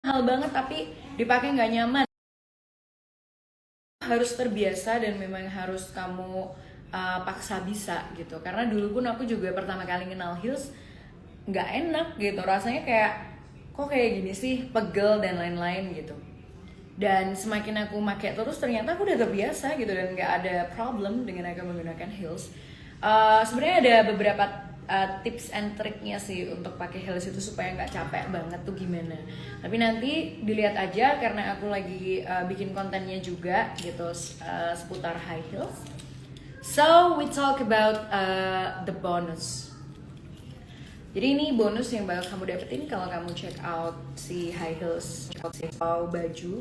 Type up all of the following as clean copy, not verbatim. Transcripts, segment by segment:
mahal banget tapi dipakai nggak nyaman. Harus terbiasa dan memang harus kamu paksa bisa gitu. Karena dulu pun aku juga pertama kali kenal heels nggak enak gitu, rasanya kayak kok kayak gini sih, pegel dan lain-lain gitu. Dan semakin aku pakai terus ternyata aku udah terbiasa gitu dan nggak ada problem dengan aku menggunakan heels. Sebenarnya ada beberapa tips and triknya sih untuk pakai heels itu supaya nggak capek banget tuh gimana. Tapi nanti dilihat aja karena aku lagi bikin kontennya juga gitu seputar high heels. So we talk about the bonus. Jadi ini bonus yang bakal kamu dapetin kalau kamu check out si high heels atau baju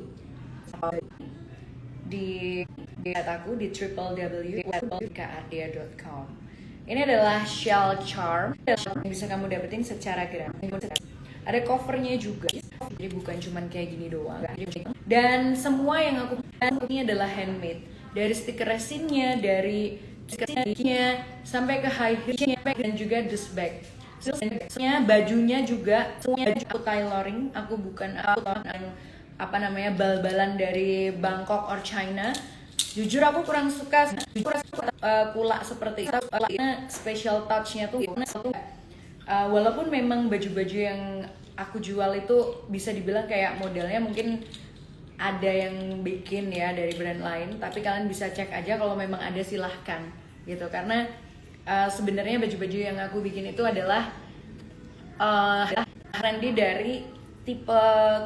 di aku di www.kardia.com. Ini adalah shell charm yang bisa kamu dapetin secara gratis. Ada covernya juga, jadi bukan cuman kayak gini doang. Dan semua yang aku ini adalah handmade. Dari stiker resinnya, dari stikernya sampai ke high heelsnya dan juga dust bag. Sebenarnya bajunya juga semuanya aku tailoring, aku bukan bal-balan dari Bangkok or China. Jujur aku kurang suka kulak seperti itu. Special touch-nya tuh walaupun memang baju-baju yang aku jual itu bisa dibilang kayak modelnya mungkin ada yang bikin ya dari brand lain, tapi kalian bisa cek aja kalau memang ada, silahkan gitu. Karena sebenarnya baju-baju yang aku bikin itu adalah trendy dari tipe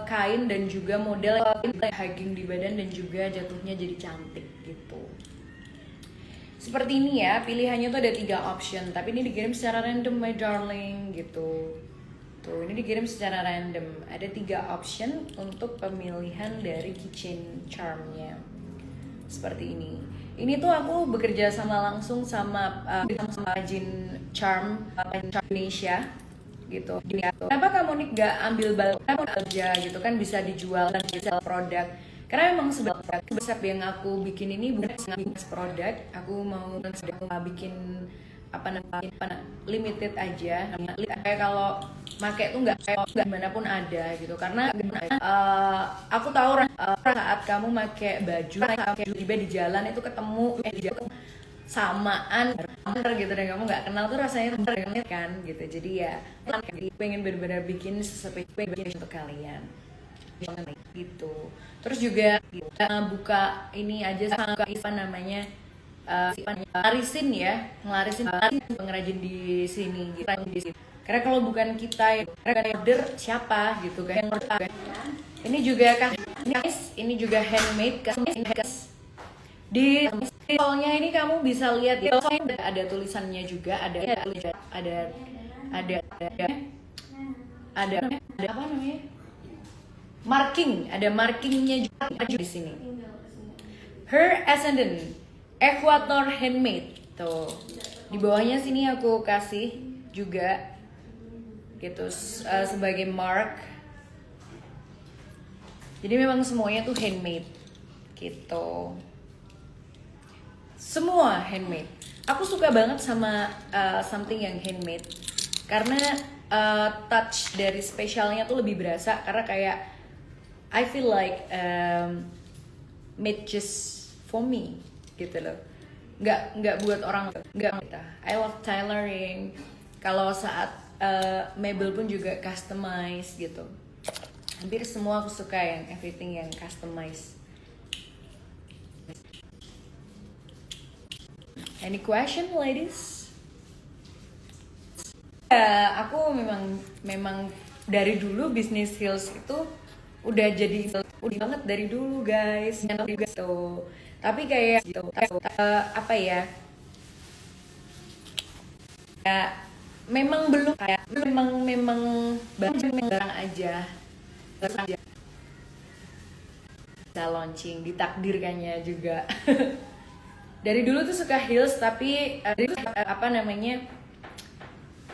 kain dan juga model hugging di badan dan juga jatuhnya jadi cantik gitu. Seperti ini ya, pilihannya tuh ada 3 option, tapi ini dikirim secara random my darling gitu. Tuh, ini dikirim secara random. Ada 3 option untuk pemilihan dari keychain charmnya. Seperti ini. Ini tuh aku bekerja sama langsung sama Jin Charm Indonesia gitu. Kenapa kamu nih gak ambil kamu aja gitu kan, bisa dijual dan bisa produk. Karena memang sebesar yang aku bikin ini bukan produk, aku mau bikin limited aja. Kayak kalau make tuh nggak gimana pun ada gitu. Karena aku tahu saat kamu make baju tiba di jalan itu ketemu samaan gitu dan kamu nggak kenal tuh rasanya banget kan gitu. Jadi ya pengen benar-benar bikin sesuatu untuk kalian gitu. Terus juga buka ini aja sama apa namanya ngarisin ya, ngarisin pengrajin di sini gitu. Karena kalau bukan kita yang order siapa gitu kan. Ini juga kan ini juga handmade kan. Di soalnya ini kamu bisa lihat ya, ada tulisannya juga, ada apa namanya? Ada markingnya juga di sini. Her Ascendant Equator Handmade tuh. Di bawahnya sini aku kasih juga gitu sebagai mark. Jadi memang semuanya tuh handmade gitu. Semua handmade. Aku suka banget sama something yang handmade karena touch dari spesialnya tuh lebih berasa, karena kayak I feel like made just for me gitu loh. Nggak buat orang, nggak kita. I love tailoring. Kalau saat mebel pun juga customize gitu. Hampir semua aku suka yang everything yang customize. Any question, ladies? Aku memang dari dulu bisnis heels itu udah banget dari dulu guys. Gitu. Tapi kayak gitu, apa ya? Ya memang belum kayak memang barang aja. Bisa launching, ditakdirkannya juga. Dari dulu tuh suka heels, tapi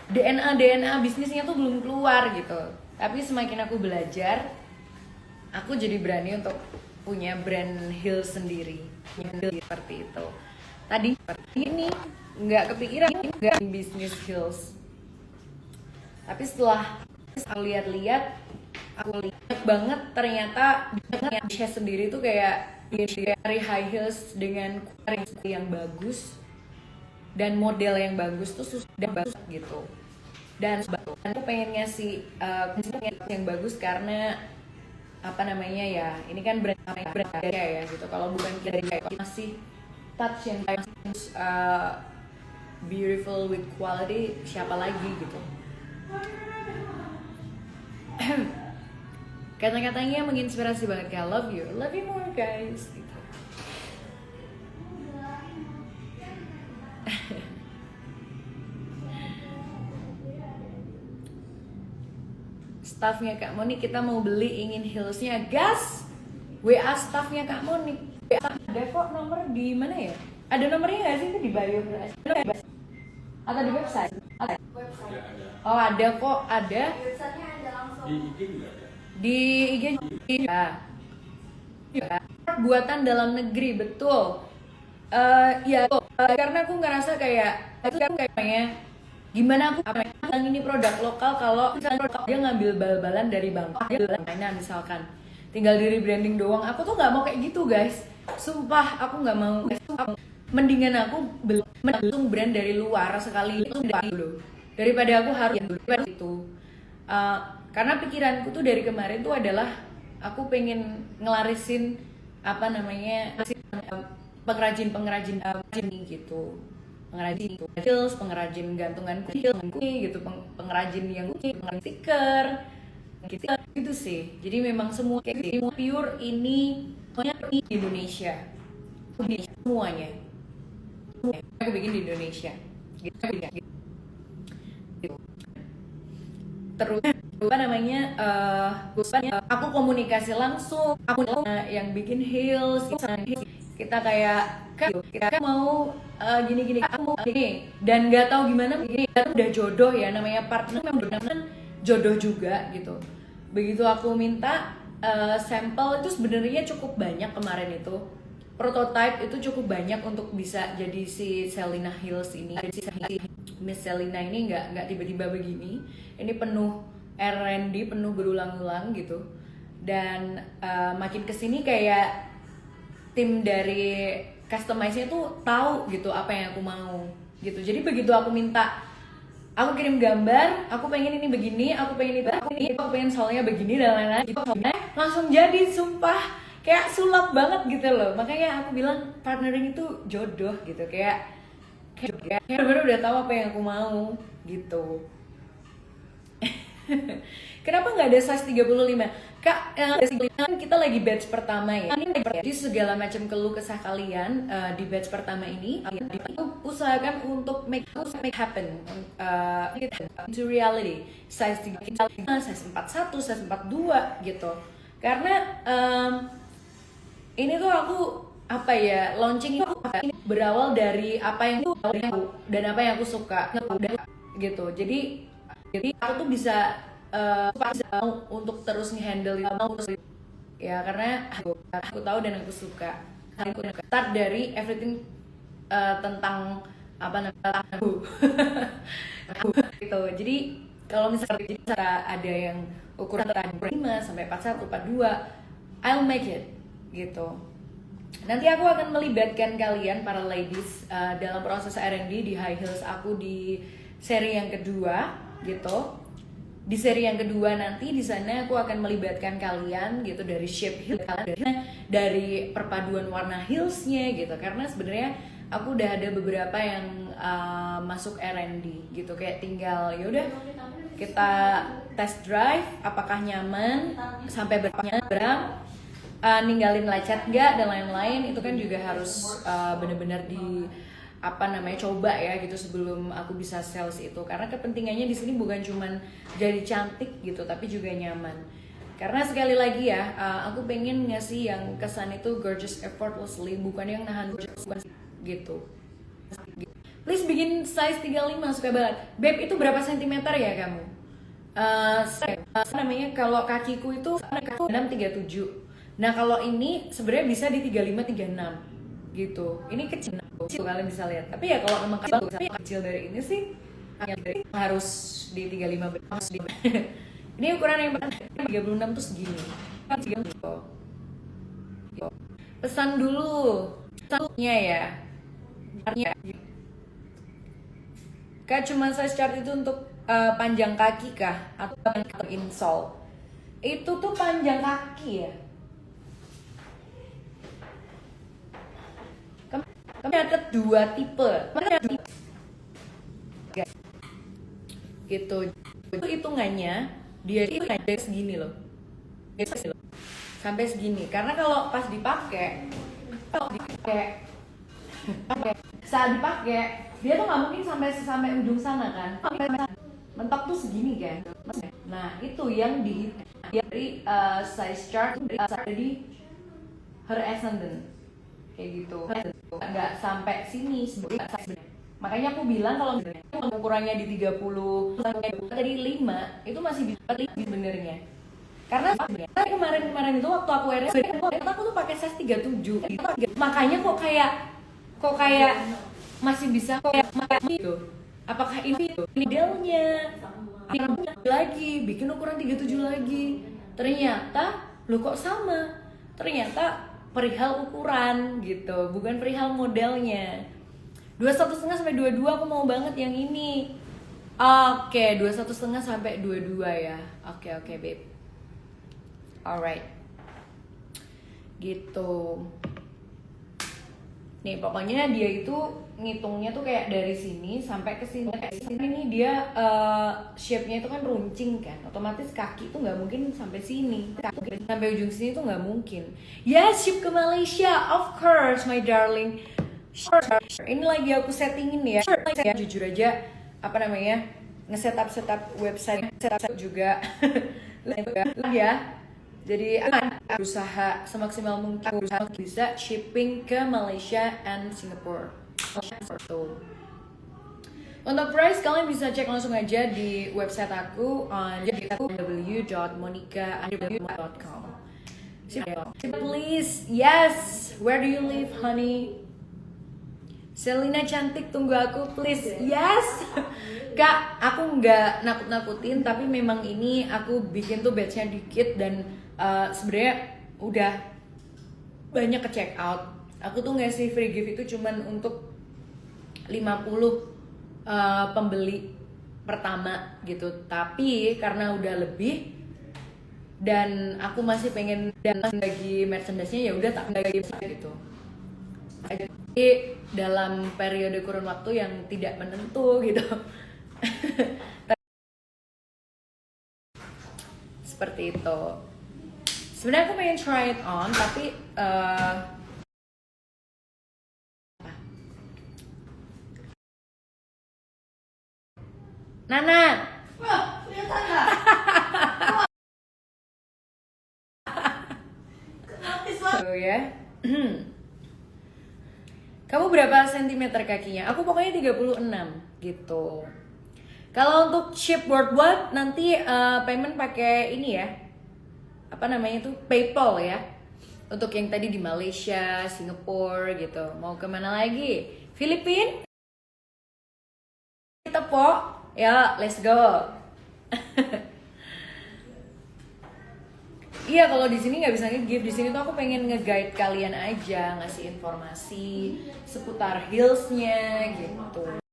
DNA bisnisnya tuh belum keluar gitu. Tapi semakin aku belajar, aku jadi berani untuk punya brand heels sendiri, seperti itu. Tadi ini nggak kepikiran nggak bisnis heels, tapi setelah aku lihat-lihat aku lihat banget ternyata Indonesia sendiri tuh kayak dari high heels dengan kualitas yang bagus dan model yang bagus tuh susah dan bagus gitu. Dan aku pengen ngasih yang bagus karena apa namanya ya, ini kan brand ya gitu. Kalau bukan kita masih touch yang beautiful with quality, siapa lagi gitu. Kata-katanya menginspirasi banget, kayak love you more guys gitu. Staffnya Kak Moni, kita mau beli, ingin heelsnya, gas WA staffnya Kak Moni. Ada kok nomor di mana ya? Ada nomornya nggak sih itu di bio atau di website? Oh ada kok, ada. Di IG juga ada. Di IG juga. Buatan dalam negeri, betul. Ya karena aku ngerasa kayak itu kan kayaknya gimana aku bilang ini produk lokal kalau dia ngambil bal-balan dari Bangkok, mainan misalkan tinggal di rebranding doang. Aku tuh nggak mau kayak gitu guys, sumpah aku nggak mau. Mendingan aku beli brand dari luar sekali itu dulu daripada aku harus itu. Karena pikiranku tuh dari kemarin tuh adalah aku pengen ngelarisin apa namanya pengrajin ini gitu, pengrajin heels, pengrajin gantungan kunci gitu, pengrajin yang pengrajin stiker gitu sih. Jadi memang semua pure ini di Indonesia, semuanya aku bikin di Indonesia gitu. Terus apa namanya aku komunikasi langsung, aku yang bikin heels, kita kayak kita mau gini aku mau gini, dan nggak tahu gimana begini, udah jodoh ya, namanya partner memang jodoh juga gitu. Begitu aku minta sampel itu sebenarnya cukup banyak kemarin itu, prototype itu cukup banyak untuk bisa jadi si Selina Heels ini. Miss Selina ini nggak tiba-tiba begini, ini penuh R&D, penuh berulang-ulang gitu. Dan makin kesini kayak tim dari customize-nya tuh tahu gitu apa yang aku mau gitu. Jadi begitu aku minta, aku kirim gambar, aku pengen ini begini, aku pengen itu, aku pengen soalnya begini dan lain-lain gitu, langsung jadi, sumpah kayak sulap banget gitu loh. Makanya aku bilang partnering itu jodoh gitu, kayak bener-bener udah tahu apa yang aku mau gitu. Kenapa nggak ada size 35? Kak, kita lagi batch pertama ya. Jadi segala macam keluh kesah kalian di batch pertama ini, usahakan untuk make happen into reality. Size 35, size 41, size 42 gitu. Karena ini tuh aku apa ya, launching itu berawal dari apa yang aku dan apa yang aku suka gitu. Jadi aku tuh bisa untuk terus nge-handle itu ya, karena aku tahu dan aku suka. Aku start dari everything tentang apa namanya aku gitu. Jadi kalau misalnya ada yang ukuran 5 sampai 41, 42, I'll make it gitu. Nanti aku akan melibatkan kalian para ladies dalam proses R&D di high heels aku di seri yang kedua gitu. Di seri yang kedua nanti di sana aku akan melibatkan kalian gitu, dari shape heel, dari perpaduan warna heelsnya gitu. Karena sebenarnya aku udah ada beberapa yang masuk R&D gitu, kayak tinggal yaudah kita test drive apakah nyaman, sampai berapa gram, ninggalin lecet nggak dan lain-lain. Itu kan juga harus benar-benar di apa namanya coba ya gitu sebelum aku bisa sales itu. Karena kepentingannya di sini bukan cuman jadi cantik gitu, tapi juga nyaman. Karena sekali lagi ya, aku pengen ngasih yang kesan itu gorgeous effortlessly, bukan yang nahan gitu. Please bikin size 35, suka banget. Beb, itu berapa sentimeter ya kamu? Namanya kalau kakiku itu 637. Nah kalau ini sebenarnya bisa di 35 36 gitu. Ini kecil kalian bisa lihat. Tapi ya kalau memang kecil dari ini sih harus di 35 Ini ukuran yang 36 tuh segini. Pesan dulu. Pesannya ya. Kak, cuma size chart itu untuk panjang kaki kah? Atau insole? Itu tuh panjang kaki ya? Kami ada 2 tipe. Gitu. Itu hitungannya dia itu kayak segini loh. Sampai segini. Karena kalau pas dipakai saat dipakai dia tuh nggak mungkin sampai ujung sana kan, mentok tuh segini kan. Nah itu yang dari size chart dari her ascendant kayak gitu, nggak sampai sini sebenarnya. Makanya aku bilang kalau ukurannya di 30 tadi 5 itu masih bisa sebenarnya. Karena kemarin itu waktu aku RS aku tuh pakai size 37. Makanya kok kayak masih bisa kayak gitu. Apakah ini modelnya lagi bikin ukuran 37 lagi? Ternyata lo kok sama. Ternyata perihal ukuran gitu, bukan perihal modelnya. 21,5 sampai 22 aku mau banget yang ini. Oke, 21,5 sampai 22 ya. Oke, babe. Alright. Gitu. Nih pokoknya dia itu ngitungnya tuh kayak dari sini sampai ke sini. Nih dia shape-nya itu kan runcing kan. Otomatis kaki tuh nggak mungkin sampai sini. Sampai ujung sini tuh nggak mungkin. Yes, ship ke Malaysia, of course, my darling. Sure. Ini lagi aku settingin ya. Jujur aja, apa namanya, nge-setup website, setup juga. Ya. Jadi aku berusaha semaksimal mungkin bisa shipping ke Malaysia and Singapore. Untuk price kalian bisa cek langsung aja di website aku www.monica.com. Please, yes. Where do you live, honey? Selina cantik, tunggu aku please. Yes. Kak, aku nggak nakut-nakutin, tapi memang ini aku bikin tuh batch-nya dikit dan sebenarnya udah banyak ke check out. Aku tuh ngasih free gift itu cuman untuk 50 pembeli pertama gitu. Tapi karena udah lebih dan aku masih pengen dan bagi merchandise-nya, ya udah tak bagi gitu. Jadi dalam periode kurun waktu yang tidak menentu gitu. Seperti itu. Sebenarnya aku pengen try it on, tapi Nana. Wah, kelihatan nggak? Kenapis lah. So ya. Kamu berapa sentimeter kakinya? Aku pokoknya 36 gitu. Kalau untuk ship worldwide nanti payment pakai ini ya. Apa namanya itu? PayPal ya. Untuk yang tadi di Malaysia, Singapura gitu. Mau kemana lagi? Filipina? Kita po. Ya, let's go. Iya, kalau di sini nggak bisa nge-give. Di sini tuh aku pengen nge-guide kalian aja, ngasih informasi seputar heelsnya gitu.